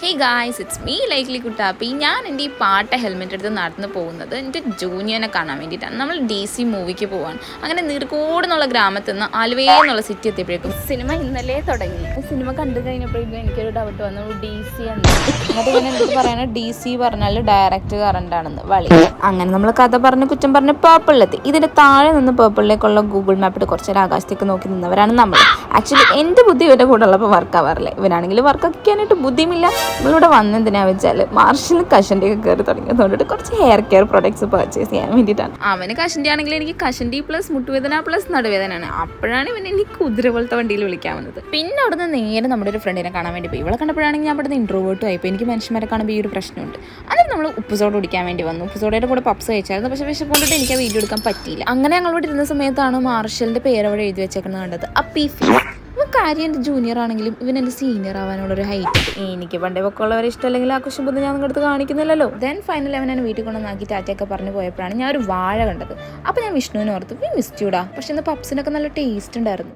Hey guys, it's me likely Kuttappi. ഞാൻ എൻ്റെ ഈ പാട്ട ഹെൽമെറ്റ് എടുത്ത് നടന്ന് പോകുന്നത് എൻ്റെ ജൂനിയറിനെ കാണാൻ വേണ്ടിയിട്ടാണ്. നമ്മൾ DC മൂവിക്ക് പോവാണ്. അങ്ങനെ നീർക്കോടെന്നുള്ള ഗ്രാമത്തിൽ നിന്ന് ആലുവയിൽ എന്നുള്ള സിറ്റി എത്തിയപ്പോഴേക്കും സിനിമ ഇന്നലെ തുടങ്ങി. സിനിമ കണ്ടു കഴിഞ്ഞപ്പോഴേക്കും എനിക്കൊരു ഡൗട്ട് വന്നു, DC എന്ന്. എന്നിട്ട് ഇങ്ങനെ എടുത്ത് പറയുന്നത് DC പറഞ്ഞാൽ ഡയറക്റ്റ് കറണ്ട് ആണെന്ന് വളി. അങ്ങനെ നമ്മൾ കഥ പറഞ്ഞ് കുറ്റം പറഞ്ഞ് പേർപ്പിളിലെത്തി. ഇതിൻ്റെ താഴെ നിന്ന് പേർപ്പിളിലേക്കുള്ള ഗൂഗിൾ മാപ്പിട്ട് കുറച്ചേരം ആകാശത്തേക്ക് നോക്കി നിന്നവരാണ് നമ്മൾ. ആക്ച്വലി എൻ്റെ ബുദ്ധി ഇവരുടെ കൂടെ ഉള്ളപ്പോൾ വർക്കാവാറില്ല. ഇവനാണെങ്കിൽ വർക്കാക്കാനായിട്ട് ബുദ്ധിമില്ല. നമ്മളിവിടെ വന്നെന്തിനാ വെച്ചാൽ മാർഷിന് കഷൻ്റെ ഒക്കെ കയറി തുടങ്ങിയതുകൊണ്ടിട്ട് കുറച്ച് ഹെയർ കെയർ പ്രൊഡക്ട്സ് പർച്ചേസ് ചെയ്യാൻ വേണ്ടിയിട്ടാണ്. അവന് കഷൻ്റെ ആണെങ്കിൽ എനിക്ക് കഷൻ്റെ പ്ലസ് മുട്ടുവേദന പ്ലസ് നടുവേദനയാണ്. അപ്പോഴാണ് ഇവൻ എനിക്ക് കുതിര പോലത്തെ വണ്ടിയിൽ വിളിക്കാൻ വന്നത്. പിന്നെ അവിടെ നിന്ന് നേരെ നമ്മുടെ ഒരു ഫ്രണ്ടിനെ കാണാൻ വേണ്ടി പോയി. ഇവളെ കണ്ടപ്പോഴാണെങ്കിൽ ഞാൻ അവിടെ നിന്ന് ഇൻട്രോവേർട്ടും ആയിപ്പോൾ. എനിക്ക് മനുഷ്യന്മാരെ കാണുമ്പോൾ ഈ ഒരു പ്രശ്നമുണ്ട്. അതിന് നമ്മൾ ഉപ്പുസോഡ കുടിക്കാൻ വേണ്ടി വന്നു. ഉപ്പുസോഡയുടെ കൂടെ പപ്സ് കഴിച്ചായിരുന്നു. പക്ഷേ വിശപ്പുകൊണ്ടിട്ട് എനിക്ക് ആ വീഡിയോ എടുക്കാൻ പറ്റിയില്ല. അങ്ങനെ ഞങ്ങളോട് ഇരുന്ന സമയത്താണ് മാർഷലിൻ്റെ പേര് അവിടെ എഴുതി വെച്ചേക്കുന്നത് കണ്ടത്. അപ്പീഫി. കാര്യം എൻ്റെ ജൂനിയർ ആണെങ്കിലും ഇവൻ എൻ്റെ സീനിയർ ആവാനുള്ളൊരു ഹൈറ്റ്. എനിക്ക് പണ്ടേ പൊക്കമുള്ളവരെ ഇഷ്ടമല്ലെങ്കിൽ ആ കുശുമ്പൊന്നും ഞാൻ നിങ്ങളുടെ അടുത്ത് കാണിക്കുന്നില്ലല്ലോ. ദെൻ ഫൈനൽ അവൻ എന്നെ വീട്ടിൽ കൊണ്ടുവന്നാക്കി ടാറ്റയൊക്കെ പറഞ്ഞു പോയപ്പോഴാണ് ഞാൻ ഒരു വാഴ കണ്ടത്. അപ്പോൾ ഞാൻ വിഷ്ണുവിനെ ഓർത്തു, വി മിസ്ഡ് യുടാ. പക്ഷെ ഇന്ന് പപ്സിനൊക്കെ നല്ല ടേസ്റ്റ് ഉണ്ടായിരുന്നു.